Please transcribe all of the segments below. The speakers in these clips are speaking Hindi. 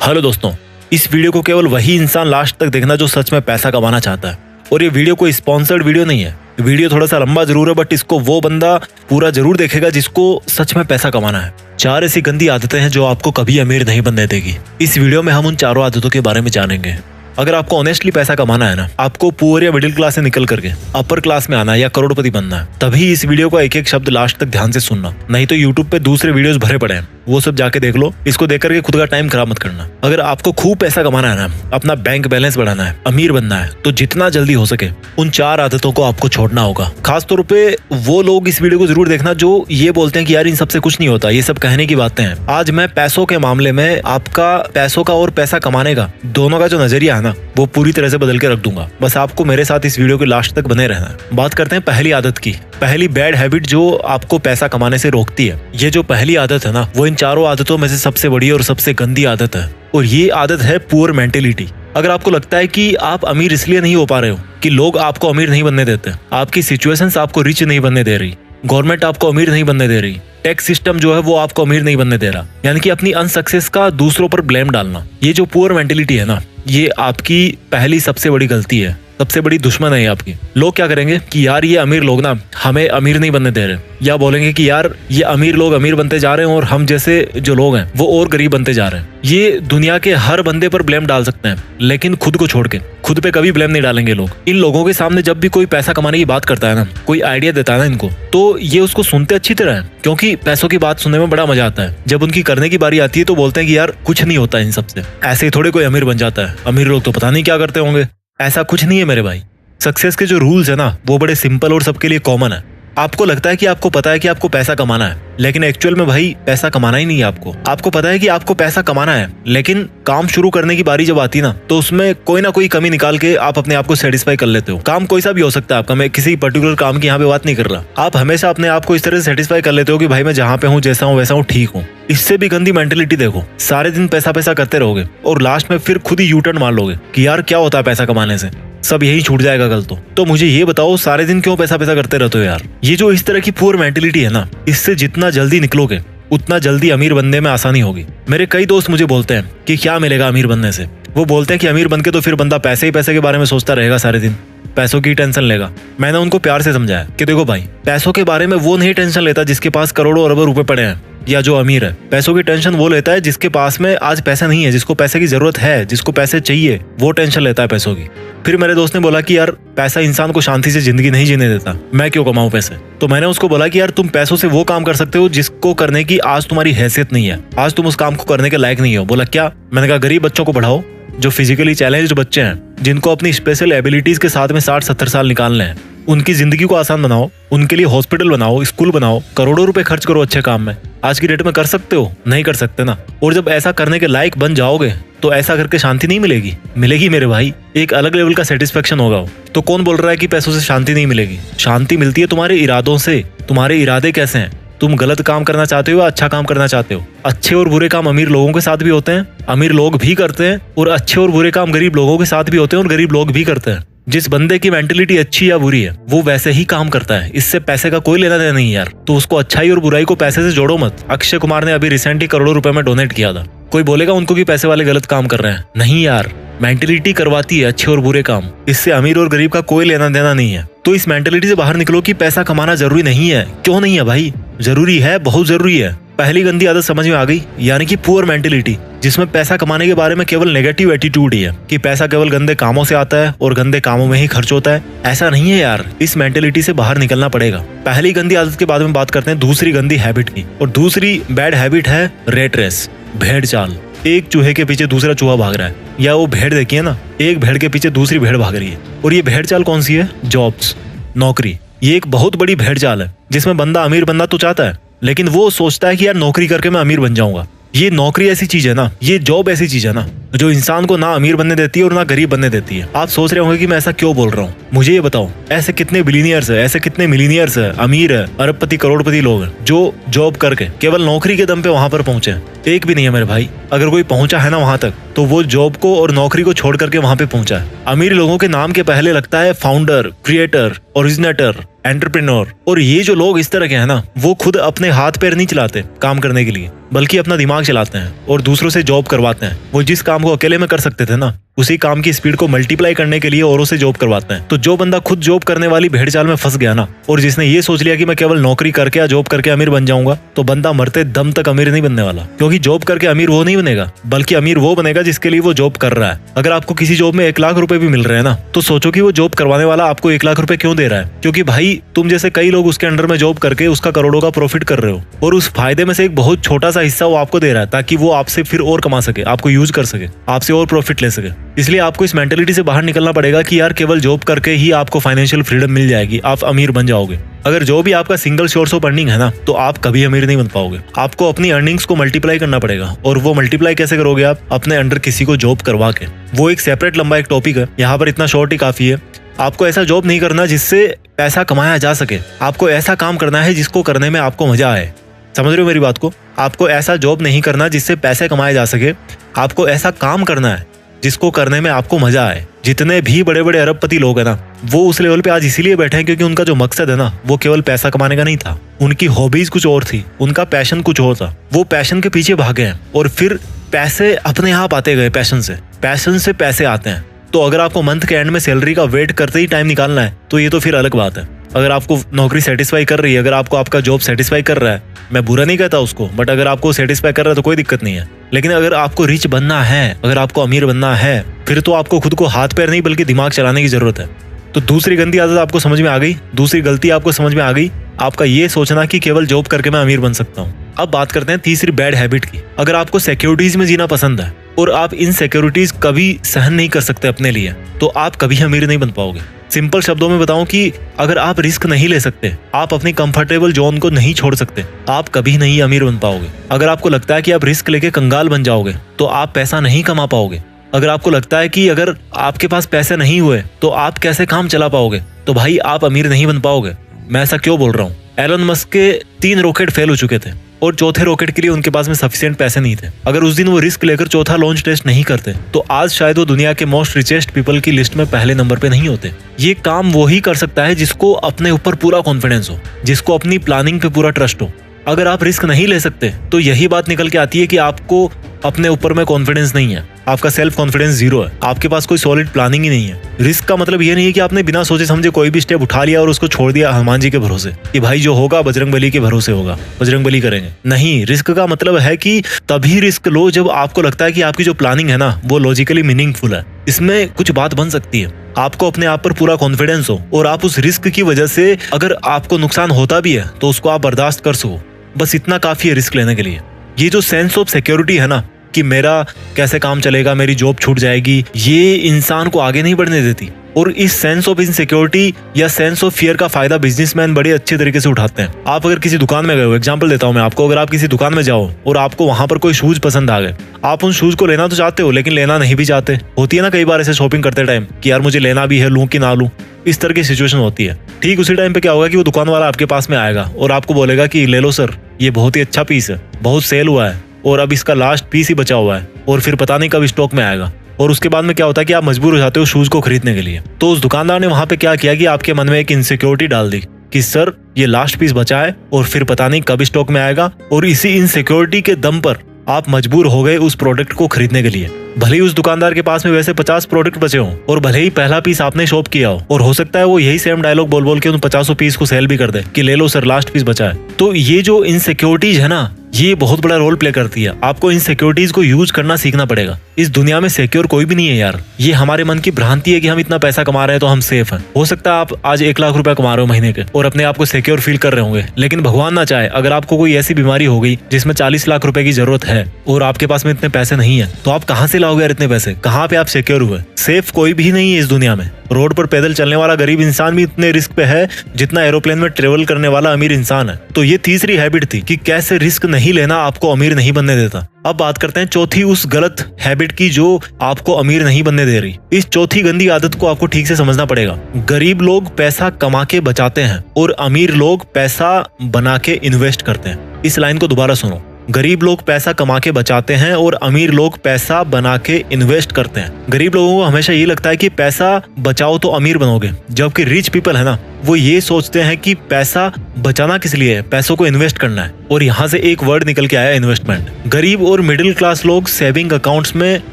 हेलो दोस्तों, इस वीडियो को केवल वही इंसान लास्ट तक देखना जो सच में पैसा कमाना चाहता है। और ये वीडियो कोई स्पॉन्सर्ड वीडियो नहीं है। वीडियो थोड़ा सा लंबा जरूर है, बट इसको वो बंदा पूरा जरूर देखेगा जिसको सच में पैसा कमाना है। 4 ऐसी गंदी आदतें हैं जो आपको कभी अमीर नहीं बनने देगी। इस वीडियो में हम उन चारों आदतों के बारे में जानेंगे। अगर आपको ऑनेस्टली पैसा कमाना है ना, आपको पुअर या मिडिल क्लास से निकल करके अपर क्लास में आना है या करोड़पति बनना है, तभी इस वीडियो का एक एक शब्द लास्ट तक ध्यान से सुनना। नहीं तो यूट्यूब पे दूसरे वीडियोस भरे पड़े हैं, वो सब जाके देख लो। इसको देख करके खुद का टाइम खराब मत करना। अगर आपको खूब पैसा कमाना है ना, अपना बैंक बैलेंस बढ़ाना है, अमीर बनना है, तो जितना जल्दी हो सके उन 4 आदतों को आपको छोड़ना होगा। खासतौर पे वो लोग इस वीडियो को जरूर देखना जो ये बोलते हैं कि यार इन सबसे कुछ नहीं होता, ये सब कहने की बातें हैं। आज मैं पैसों के मामले में आपका पैसों का और पैसा कमाने का दोनों का जो नजरिया है ना, वो पूरी तरह से बदल के रख दूंगा। बस आपको मेरे साथ इस वीडियो के लास्ट तक बने रहना है। बात करते हैं पहली आदत की। पहली बैड हैबिट जो आपको पैसा कमाने से रोकती है। ये जो पहली आदत है ना, वो इन चारों आदतों में से सबसे बड़ी और सबसे गंदी आदत है। और ये आदत है पुअर मेंटेलिटी। अगर आपको लगता है कि आप अमीर इसलिए नहीं हो पा रहे हो कि लोग आपको अमीर नहीं बनने देते, आपकी सिचुएशंस आपको रिच नहीं बनने दे रही, गवर्नमेंट आपको अमीर नहीं बनने दे रही, टैक्स सिस्टम जो है वो आपको अमीर नहीं बनने दे रहा, यानी कि अपनी अनसक्सेस का दूसरों पर ब्लेम डालना, ये जो पुअर मेंटेलिटी है ना, ये आपकी पहली सबसे बड़ी गलती है, सबसे बड़ी दुश्मन है आपकी। लोग क्या करेंगे कि यार ये अमीर लोग ना हमें अमीर नहीं बनने दे रहे, या बोलेंगे कि यार ये अमीर लोग अमीर बनते जा रहे हैं और हम जैसे जो लोग हैं वो और गरीब बनते जा रहे हैं। ये दुनिया के हर बंदे पर ब्लेम डाल सकते हैं, लेकिन खुद को छोड़ के खुद पे कभी ब्लेम नहीं डालेंगे लोग। इन लोगों के सामने जब भी कोई पैसा कमाने की बात करता है ना, कोई आइडिया देता है ना इनको, तो ये उसको सुनते अच्छी तरह है, क्योंकि पैसों की बात सुनने में बड़ा मजा आता है। जब उनकी करने की बारी आती है तो बोलते हैं कि यार कुछ नहीं होता इन सबसे, ऐसे ही थोड़े कोई अमीर बन जाता है, अमीर लोग तो पता नहीं क्या करते होंगे। ऐसा कुछ नहीं है मेरे भाई। सक्सेस के जो रूल्स है ना, वो बड़े सिंपल और सबके लिए कॉमन है। आपको लगता है कि आपको पता है कि आपको पैसा कमाना है, लेकिन एक्चुअल में भाई पैसा कमाना ही नहीं है आपको। आपको पता है कि आपको पैसा कमाना है, लेकिन काम शुरू करने की बारी जब आती है ना, तो उसमें कोई ना कोई कमी निकाल के आप अपने आप को सेटिस्फाई कर लेते हो। काम कोई सा भी हो सकता है आपका, मैं किसी पर्टिकुलर काम की यहाँ पे बात नहीं कर रहा। आप हमेशा अपने आप को इस तरह से सेटिस्फाई कर लेते हो कि भाई मैं जहाँ पे हूँ, जैसा हूँ वैसा हूँ, ठीक हूँ। इससे भी गंदी मेंटेलिटी देखो, सारे दिन पैसा पैसा करते रहोगे और लास्ट में फिर खुद ही यू टर्न मार लोगे कि यार क्या होता है पैसा कमाने से, सब यही छूट जाएगा कल तो मुझे ये बताओ सारे दिन क्यों पैसा पैसा करते रहते हो यार। ये जो इस तरह की पुअर मेंटेलिटी है ना, इससे जितना जल्दी निकलोगे उतना जल्दी अमीर बनने में आसानी होगी। मेरे कई दोस्त मुझे बोलते हैं कि क्या मिलेगा अमीर बनने से। वो बोलते हैं कि अमीर बनके तो फिर बंदा पैसे ही पैसे के बारे में सोचता रहेगा, सारे दिन पैसों की टेंशन लेगा। मैंने उनको प्यार से समझाया कि देखो भाई, पैसों के बारे में वो नहीं टेंशन लेता जिसके पास करोड़ों अरबों रुपए पड़े हैं या जो अमीर है। पैसों की टेंशन वो लेता है जिसके पास में आज पैसा नहीं है, जिसको पैसे की जरूरत है, जिसको पैसे चाहिए, वो टेंशन लेता है पैसों की। फिर मेरे दोस्त ने बोला कि यार पैसा इंसान को शांति से जिंदगी नहीं जीने देता, मैं क्यों कमाऊं पैसे। तो मैंने उसको बोला कि यार तुम पैसों से वो काम कर सकते हो जिसको करने की आज तुम्हारी हैसियत नहीं है, आज तुम उस काम को करने के लायक नहीं हो। बोला क्या? मैंने कहा गरीब बच्चों को पढ़ाओ, जो फिजिकली चैलेंज्ड बच्चे हैं, जिनको अपनी स्पेशल एबिलिटीज के साथ में 60-70 साल निकालने हैं, उनकी जिंदगी को आसान बनाओ, उनके लिए हॉस्पिटल बनाओ, स्कूल बनाओ, करोड़ों रुपए खर्च करो अच्छे काम में। आज की डेट में कर सकते हो? नहीं कर सकते ना। और जब ऐसा करने के लायक बन जाओगे तो ऐसा करके शांति नहीं मिलेगी, मिलेगी मेरे भाई, एक अलग लेवल का सेटिस्फेक्शन होगा। तो कौन बोल रहा है कि पैसों से शांति नहीं मिलेगी? शांति मिलती है तुम्हारे इरादों से। तुम्हारे इरादे कैसे हैं? तुम गलत काम करना चाहते हो या अच्छा काम करना चाहते हो? अच्छे और बुरे काम अमीर लोगों के साथ भी होते हैं, अमीर लोग भी करते हैं, और अच्छे और बुरे काम गरीब लोगों के साथ भी होते हैं और गरीब लोग भी करते हैं। जिस बंदे की मेंटेलिटी अच्छी या बुरी है वो वैसे ही काम करता है, इससे पैसे का कोई लेना देना नहीं यार। तो उसको अच्छाई और बुराई को पैसे से जोड़ो मत। अक्षय कुमार ने अभी रिसेंटली करोड़ों रुपए में डोनेट किया था। कोई बोलेगा उनको कि पैसे वाले गलत काम कर रहे हैं? नहीं यार, मेंटेलिटी करवाती है अच्छे और बुरे काम, इससे अमीर और गरीब का कोई लेना देना नहीं है। तो इस मेंटेलिटी से बाहर निकलो कि पैसा कमाना जरूरी नहीं है। क्यों नहीं है भाई? जरूरी है, बहुत जरूरी है। पहली गंदी आदत समझ में आ गई, यानी कि पुअर मेंटेलिटी, जिसमें पैसा कमाने के बारे में केवल नेगेटिव एटीट्यूड ही है कि पैसा केवल गंदे कामों से आता है और गंदे कामों में ही खर्च होता है। ऐसा नहीं है यार, इस मेंटेलिटी से बाहर निकलना पड़ेगा। पहली गंदी आदत के बाद में बात करते हैं दूसरी गंदी हैबिट की, और दूसरी बैड हैबिट है रेट रेस, भेड़ चाल। एक चूहे के पीछे दूसरा चूहा भाग रहा है, या वो भेड़ देखिए ना, एक भेड़ के पीछे दूसरी भेड़ भाग रही है। और ये भेड़ चाल कौन सी है? जॉब्स, नौकरी। ये एक बहुत बड़ी भेड़ चाल है जिसमें बंदा अमीर बनना तो चाहता है, लेकिन वो सोचता है कि यार नौकरी करके मैं अमीर बन जाऊंगा। ये नौकरी ऐसी चीज है ना, ये जॉब ऐसी चीज है ना, जो इंसान को ना अमीर बनने देती है और ना गरीब बनने देती है। आप सोच रहे होंगे कि मैं ऐसा क्यों बोल रहा हूँ, मुझे ये बताओ, ऐसे कितने बिलियनियर्स है, ऐसे कितने मिलीनियर्स है, अमीर है, अरबपति करोड़पति लोग हैं जो जॉब करके केवल नौकरी के दम पे वहां पर पहुंचे। एक भी नहीं है मेरे भाई। अगर कोई पहुंचा है ना वहां तक, तो वो जॉब को और नौकरी को छोड़ करके वहां पे पहुंचा है। अमीर लोगों के नाम के पहले लगता है फाउंडर, क्रिएटर, ओरिजिनेटर, एंटरप्रेन्योर। और ये जो लोग इस तरह के हैं ना, वो खुद अपने हाथ पैर नहीं चलाते काम करने के लिए, बल्कि अपना दिमाग चलाते हैं और दूसरों से जॉब करवाते हैं। वो जिस काम को अकेले में कर सकते थे ना, उसी काम की स्पीड को मल्टीप्लाई करने के लिए औरों से जॉब करवाते हैं। तो जो बंदा खुद जॉब करने वाली भेड़ चाल में फंस गया ना, और जिसने ये सोच लिया कि मैं केवल नौकरी करके या जॉब करके अमीर बन जाऊंगा, तो बंदा मरते दम तक अमीर नहीं बनने वाला। क्योंकि जॉब करके अमीर वो नहीं बनेगा, बल्कि अमीर वो बनेगा जिसके लिए वो जॉब कर रहा है। अगर आपको किसी जॉब में 1 लाख रुपए भी मिल रहे हैं ना, तो सोचो कि वो जॉब करवाने वाला आपको 1 लाख रुपए क्यों दे रहा है। क्योंकि भाई तुम जैसे कई लोग उसके अंडर में जॉब करके उसका करोड़ों का प्रॉफिट कर रहे हो, और उस फायदे में से एक बहुत छोटा सा हिस्सा वो आपको दे रहा है, ताकि वो आपसे फिर और कमा सके, आपको यूज कर सके, आपसे और प्रॉफिट ले सके। इसलिए आपको इस मेंटेलिटी से बाहर निकलना पड़ेगा कि यार केवल जॉब करके ही आपको फाइनेंशियल फ्रीडम मिल जाएगी, आप अमीर बन जाओगे। अगर जो भी आपका सिंगल सोर्स ऑफ अर्निंग है ना, तो आप कभी अमीर नहीं बन पाओगे। आपको अपनी अर्निंग्स को मल्टीप्लाई करना पड़ेगा। और वो मल्टीप्लाई कैसे करोगे आप? अपने अंडर किसी को जॉब करवा के। वो एक सेपरेट लंबा एक टॉपिक है, यहाँ पर इतना शॉर्ट ही काफी है। आपको ऐसा जॉब नहीं करना जिससे पैसा कमाया जा सके, आपको ऐसा काम करना है जिसको करने में आपको मजा आए। समझ रहे हो मेरी बात को? आपको ऐसा जॉब नहीं करना जिससे पैसे कमाए जा सके, आपको ऐसा काम करना है जिसको करने में आपको मजा आए। जितने भी बड़े बड़े अरबपति लोग हैं ना, वो उस लेवल पे आज इसीलिए बैठे हैं क्योंकि उनका जो मकसद है ना, वो केवल पैसा कमाने का नहीं था। उनकी हॉबीज कुछ और थी, उनका पैशन कुछ और था। वो पैशन के पीछे भागे हैं और फिर पैसे अपने आप आते गए। पैशन से पैसे आते हैं। तो अगर आपको मंथ के एंड में सैलरी का वेट करते ही टाइम निकालना है, तो ये तो फिर अलग बात है। अगर आपको नौकरी सेटिस्फाई कर रही है, अगर आपको आपका जॉब सेटिस्फाई कर रहा है, मैं बुरा नहीं कहता उसको, बट अगर आपको सेटिस्फाई कर रहा है तो कोई दिक्कत नहीं है। लेकिन अगर आपको रिच बनना है, अगर आपको अमीर बनना है, फिर तो आपको खुद को हाथ पैर नहीं बल्कि दिमाग चलाने की जरूरत है। तो दूसरी गंदी आदत आपको समझ में आ गई, दूसरी गलती आपको समझ में आ गई, आपका ये सोचना कि केवल जॉब करके मैं अमीर बन सकता हूँ। अब बात करते हैं तीसरी बैड हैबिट की। अगर आपको सिक्योरिटीज में जीना पसंद है और आप इन सिक्योरिटीज कभी सहन नहीं कर सकते अपने लिए, तो आप कभी अमीर नहीं बन पाओगे। सिंपल शब्दों में बताऊं कि अगर आप रिस्क नहीं ले सकते, आप अपनी कंफर्टेबल जोन को नहीं छोड़ सकते, आप कभी नहीं अमीर बन पाओगे। अगर आपको लगता है कि आप रिस्क लेके कंगाल बन जाओगे, तो आप पैसा नहीं कमा पाओगे। अगर आपको लगता है कि अगर आपके पास पैसे नहीं हुए तो आप कैसे काम चला पाओगे, तो भाई आप अमीर नहीं बन पाओगे। मैं ऐसा क्यों बोल रहा हूँ? एलन मस्क के 3 रॉकेट फेल हो चुके थे और चौथे रॉकेट के लिए उनके पास में सफिशिएंट पैसे नहीं थे। अगर उस दिन वो रिस्क लेकर चौथा लॉन्च टेस्ट नहीं करते, तो आज शायद वो दुनिया के मोस्ट रिचेस्ट पीपल की लिस्ट में पहले नंबर पे नहीं होते। ये काम वो ही कर सकता है जिसको अपने ऊपर पूरा कॉन्फिडेंस हो, जिसको अपनी प्लानिंग पे पूरा ट्रस्ट हो। अगर आप रिस्क नहीं ले सकते, तो यही बात निकल के आती है कि आपको अपने ऊपर में कॉन्फिडेंस नहीं है, आपका सेल्फ कॉन्फिडेंस 0 है, आपके पास कोई सॉलिड प्लानिंग ही नहीं है। रिस्क का मतलब ये नहीं है कि आपने बिना सोचे समझे कोई भी स्टेप उठा लिया और उसको छोड़ दिया हनुमान जी के भरोसे कि भाई जो होगा बजरंगबली के भरोसे होगा, बजरंगबली करेंगे। नहीं, रिस्क का मतलब है कि तभी रिस्क लो जब आपको लगता है कि आपकी जो प्लानिंग है ना, वो लॉजिकली मीनिंगफुल है, इसमें कुछ बात बन सकती है, आपको अपने आप पर पूरा कॉन्फिडेंस हो और आप उस रिस्क की वजह से अगर आपको नुकसान होता भी है तो उसको आप बर्दाश्त कर सको। बस इतना काफी है रिस्क लेने के लिए। ये जो सेंस ऑफ सिक्योरिटी है ना, कि मेरा कैसे काम चलेगा, मेरी जॉब छूट जाएगी, ये इंसान को आगे नहीं बढ़ने देती। और इस सेंस ऑफ इनसिक्योरिटी या सेंस ऑफ फियर का फायदा बिजनेसमैन बड़े अच्छे तरीके से उठाते हैं। आप अगर किसी दुकान में गए हो, एग्जांपल देता हूं मैं आपको, अगर आप किसी दुकान में जाओ और आपको वहां पर कोई शूज पसंद आ गए, आप उन शूज को लेना तो चाहते हो लेकिन लेना नहीं भी चाहते। होती है ना कई बार ऐसे शॉपिंग करते टाइम कि यार मुझे लेना भी है, लूं कि ना लूं, इस तरह की सिचुएशन होती है। ठीक उसी टाइम पे क्या होगा कि वो दुकान वाला आपके पास में आएगा और आपको बोलेगा कि ले लो सर, ये बहुत ही अच्छा पीस है, बहुत सेल हुआ है और अब इसका लास्ट पीस ही बचा हुआ है और फिर पता नहीं कब स्टॉक में आएगा। और उसके बाद में क्या होता है कि आप मजबूर हो जाते हो शूज को खरीदने के लिए। तो उस दुकानदार ने वहां पे क्या किया कि आपके मन में एक इनसिक्योरिटी डाल दी कि सर ये लास्ट पीस बचा है और फिर पता नहीं कब स्टॉक में आएगा, और इसी इनसिक्योरिटी के दम पर आप मजबूर हो गए उस प्रोडक्ट को खरीदने के लिए। भले ही उस दुकानदार के पास में वैसे 50 प्रोडक्ट बचे हों और भले ही पहला पीस आपने शॉप किया हो, और हो सकता है वो यही सेम डायलॉग बोल बोल के उन 50 पीस को सेल भी कर दे कि ले लो सर लास्ट पीस बचा है। तो ये जो इनसिक्योरिटीज है ना, ये बहुत बड़ा रोल प्ले करती है। आपको इन सिक्योरिटीज को यूज करना सीखना पड़ेगा। इस दुनिया में सिक्योर कोई भी नहीं है यार। ये हमारे मन की भ्रांति है कि हम इतना पैसा कमा रहे हैं तो हम सेफ हैं। हो सकता है आप आज 1 लाख रुपया कमा रहे हो महीने के और अपने आप को सिक्योर फील कर रहे होंगे, लेकिन भगवान ना चाहे अगर आपको कोई ऐसी बीमारी हो गई जिसमें 40 लाख रुपए की जरूरत है और आपके पास में इतने पैसे नहीं है, तो आप कहाँ से लाओगे यार इतने पैसे? कहाँ पे आप सिक्योर हुए? सेफ कोई भी नहीं है इस दुनिया में। रोड पर पैदल चलने वाला गरीब इंसान भी इतने रिस्क पे है जितना एरोप्लेन में ट्रेवल करने वाला अमीर इंसान है। तो ये तीसरी हैबिट थी कि कैसे रिस्क नहीं लेना आपको अमीर नहीं बनने देता। अब बात करते हैं चौथी उस गलत हैबिट की जो आपको अमीर नहीं बनने दे रही। इस चौथी गंदी आदत को आपको ठीक से समझना पड़ेगा। गरीब लोग पैसा कमा के बचाते हैं और अमीर लोग पैसा बना के इन्वेस्ट करते हैं। इस लाइन को दोबारा सुनो, गरीब लोग पैसा कमा के बचाते हैं और अमीर लोग पैसा बना के इन्वेस्ट करते हैं। गरीब लोगों को हमेशा ये लगता है कि पैसा बचाओ तो अमीर बनोगे, जबकि रिच पीपल है ना, वो ये सोचते हैं कि पैसा बचाना किस लिए है, पैसों को इन्वेस्ट करना है। और यहाँ से एक वर्ड निकल के आया, इन्वेस्टमेंट। गरीब और मिडिल क्लास लोग सेविंग अकाउंट्स में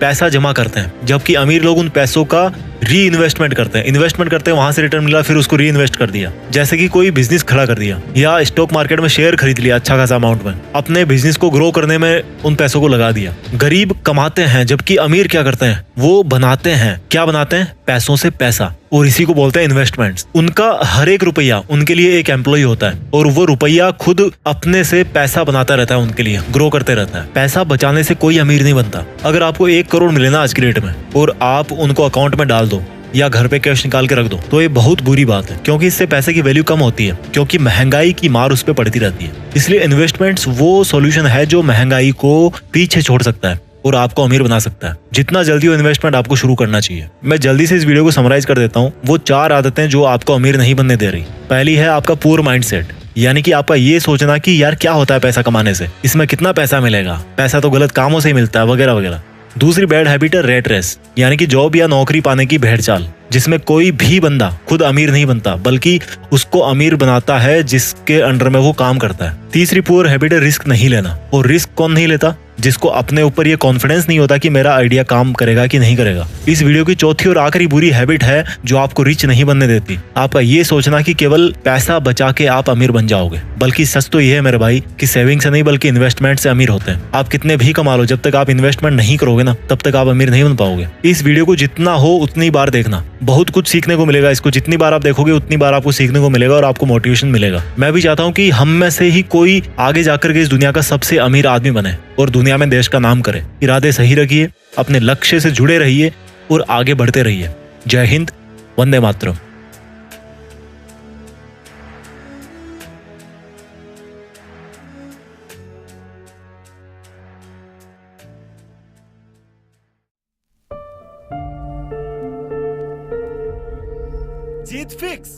पैसा जमा करते हैं, जबकि अमीर लोग उन पैसों का री इन्वेस्टमेंट करते हैं। इन्वेस्टमेंट करते हैं, वहां से रिटर्न मिला, फिर उसको री इन्वेस्ट कर दिया। जैसे कि कोई बिजनेस खड़ा कर दिया या स्टॉक मार्केट में शेयर खरीद लिया अच्छा खासा अमाउंट में, अपने बिजनेस को ग्रो करने में उन पैसों को लगा दिया। गरीब कमाते हैं, जबकि अमीर क्या करते हैं, वो बनाते हैं। क्या बनाते हैं? पैसों से पैसा, और इसी को बोलते हैं इन्वेस्टमेंट्स। उनका हर एक रुपया उनके लिए एक एम्प्लॉय होता है और वो रुपया खुद अपने से पैसा बनाता रहता है, उनके लिए ग्रो करते रहता है। पैसा बचाने से कोई अमीर नहीं बनता। अगर आपको 1 करोड़ मिले ना आज की डेट में और आप उनको अकाउंट में डाल दो या घर पे कैश निकाल के रख दो, तो ये बहुत बुरी बात है, क्योंकि इससे पैसे की वैल्यू कम होती है, क्योंकि महंगाई की मार उस पर पड़ती रहती है। इसलिए इन्वेस्टमेंट्स वो सॉल्यूशन है जो महंगाई को पीछे छोड़ सकता है और आपको अमीर बना सकता है। जितना जल्दी हो इन्वेस्टमेंट आपको शुरू करना चाहिए। मैं जल्दी से इस वीडियो को समराइज कर देता हूँ। वो 4 आदतें जो आपको अमीर नहीं बनने दे रही। पहली है आपका पुअर माइंडसेट, यानी कि आपका ये सोचना कि यार क्या होता है पैसा कमाने से, इसमें कितना पैसा मिलेगा, पैसा तो गलत कामों से ही मिलता है, वगैरह वगैरह। दूसरी बैड हैबिट है रेट रेस, यानी कि जॉब या नौकरी पाने की भेड़ चाल, जिसमें कोई भी बंदा खुद अमीर नहीं बनता, बल्कि उसको अमीर बनाता है जिसके अंडर में वो काम करता है। तीसरी पुअर हैबिट है रिस्क नहीं लेना। और रिस्क कौन नहीं लेता? जिसको अपने ऊपर ये कॉन्फिडेंस नहीं होता कि मेरा आइडिया काम करेगा कि नहीं करेगा। इस वीडियो की चौथी और आखिरी बुरी हैबिट है जो आपको रिच नहीं बनने देती, आपका ये सोचना कि केवल पैसा बचा के आप अमीर बन जाओगे। बल्कि सच तो ये है मेरे भाई कि सेविंग से नहीं बल्कि इन्वेस्टमेंट से अमीर होते हैं। आप कितने भी कमा लो, जब तक आप इन्वेस्टमेंट नहीं करोगे ना, तब तक आप अमीर नहीं बन पाओगे। इस वीडियो को जितना हो उतनी बार देखना, बहुत कुछ सीखने को मिलेगा। इसको जितनी बार आप देखोगे उतनी बार आपको सीखने को मिलेगा और आपको मोटिवेशन मिलेगा। मैं भी चाहता हूँ कि हम में से ही कोई आगे जाकर के इस दुनिया का सबसे अमीर आदमी बने और दुनिया में देश का नाम करे। इरादे सही रखिए, अपने लक्ष्य से जुड़े रहिए और आगे बढ़ते रहिए। जय हिंद, वंदे मातरम। जीत फिक्स।